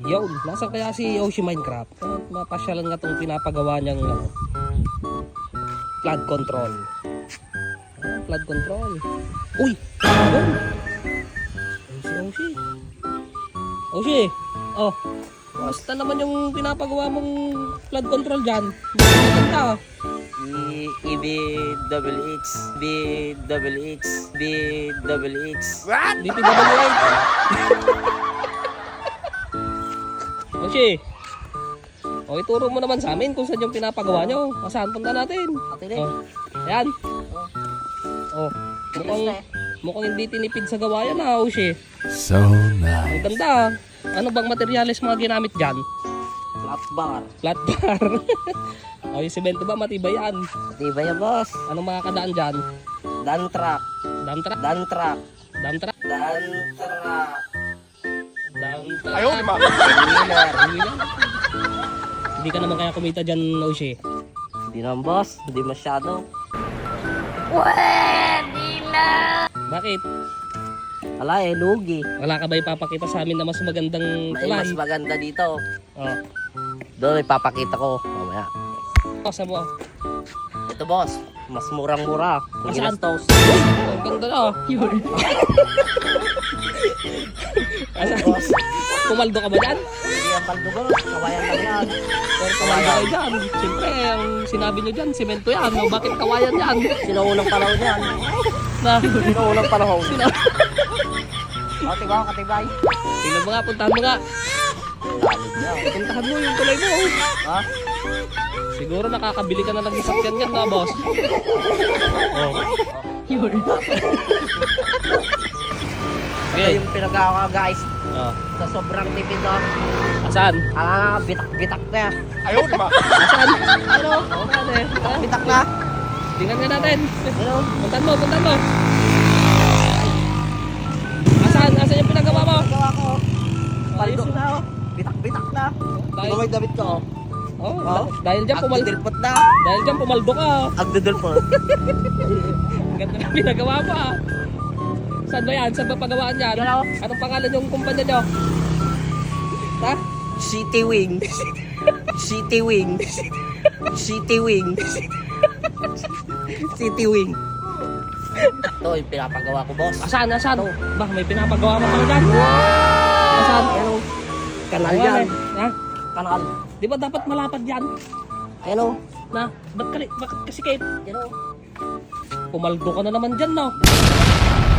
Yo, nasa kaya si Yoshi Minecraft? Mapasyalan nga itong pinapagawa niyang flood control. Flood control. Uy! Ayun! Si Yoshi. Yoshi! Oh! Basta naman yung pinapagawa mong flood control dyan. Maganda. EBWX BWX BWX. What? DPWH. Yoshi. O, ituro mo naman sa amin kung saan yung pinapagawa nyo. Saan punta natin? Oh. Ayan. Oh. Mukhang hindi tinipid sa gawa yan ha, Yoshi. So nice. Ang ganda. Ano bang materyales mga ginamit dyan? Flat bar. Flat bar. O, yung semento ba matibay yan? Diba yan, boss? Anong makakadaan dyan? Dan truck. Dump truck? Dan truck. Dump truck? Dan truck. Dump truck? Ayaw, di ba? Wheeler. Hindi ka naman kaya kumita dyan, Yoshi. Hindi naman, boss. Hindi masyado. Bakit? Wala eh, lugi. Wala ka ba ipapakita sa amin na mas magandang May tulay? mas maganda dito. Oh. Doon ipapakita ko. Mamaya. Sa mo. Ito, boss. Mas murang-mura. Hindi Masaan? toast. Ang ganda na. Boss. Pumaldo ka ba dyan? Hindi ang paldo, boss. Kawayan lang yan. Or pumaldo kayo dyan? Siyempre, ang sinabi nyo dyan, simento yan. No? Bakit kawayan yan? Sino unang panahon yan? Na, Sino unang panahon? sino? O, tiba, katibay. Tingnan mo nga, puntahan mo nga. Lalit niya. Puntahan mo yung tulay mo. Ha? Siguro nakakabili ka na ng isakyan yan na, boss. Oh. Ito Okay. yung pinagawa ko, guys. Oh. Sa sobrang tipid doon. Saan? Bitak-bitak na. Ayaw, di ba? Saan? Ano? Oo nga eh. Ha? Bitak na. Tingnan nga natin. Ano? Puntahan mo, puntahan mo. Asan? Asan yung pinagawa mo? Pinagawa ko. Paldo Ayos. na, oh. Bitak-bitak na. Dahil, Diba may damit ko, oh? oh, Oh. dahil dyan pumaldo. Agdudulpot na. Dahil dyan pumaldo ka. Agdudulpot. Ang ganda na pinagawa mo ah. Saan ba yan? Saan ba pagawaan yan? Yan, oh. Anong pangalan yung kumpanya nyo? Ha? City Wing. City Wing. City Wing. City Wing. Ito yung pinapagawa ko, boss. Asan? Asan? Ba, may pinapagawa mo pala dyan? Asan? Ano? Kanal Ayan, yan. eh. Ha? Kanal. Di ba dapat malapad yan? Ano? Na? Bakit kasi kayo? Ano? Pumaldo ka na naman dyan, no?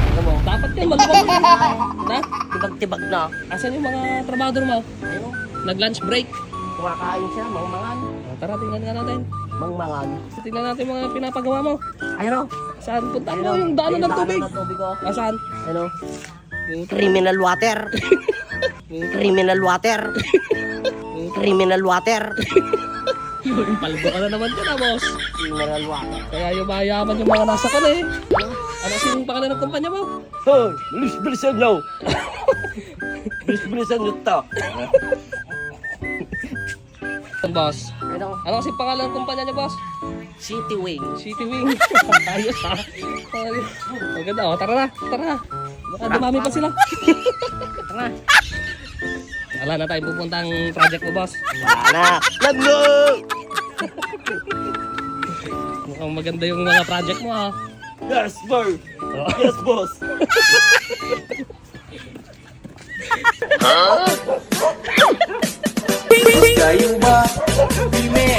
Ano mo? Dapat yan, maluwag yan. Na? Tibag-tibag na. Asan yung mga trabador mo? Ano? Nag-lunch break? Kumakain siya, mangmangan. Tara, tingnan nga natin. Mangmangan. Tingnan natin mga pinapagawa mo. Ano? Saan? Punta mo yung daanan ng tubig. Daanan ng tubig, oh. Asan? Ano? Criminal water. Criminal water. Criminal water. Paldo ka na naman dyan, ah, boss. Criminal water. Kaya yung mayaman yung mga nasa kan eh. Ano kasing pangalan ng kumpanya mo? Hoy, bilis-bilisan nyo. Bilis-bilisan nyo to. Boss. Ano? Ano kasing pangalan ng kumpanya niya, boss? City Wing. City Wing. Ayos ha. Ayos. Ang ganda, oh. Tara na. Tara na. Baka dumami pa sila. Tara. Wala na tayong pupuntang project mo, boss. Wala na. Let's go! Mukhang maganda yung mga project mo, ha. Yes, sir. Yes, boss. Kayo ba? Bime.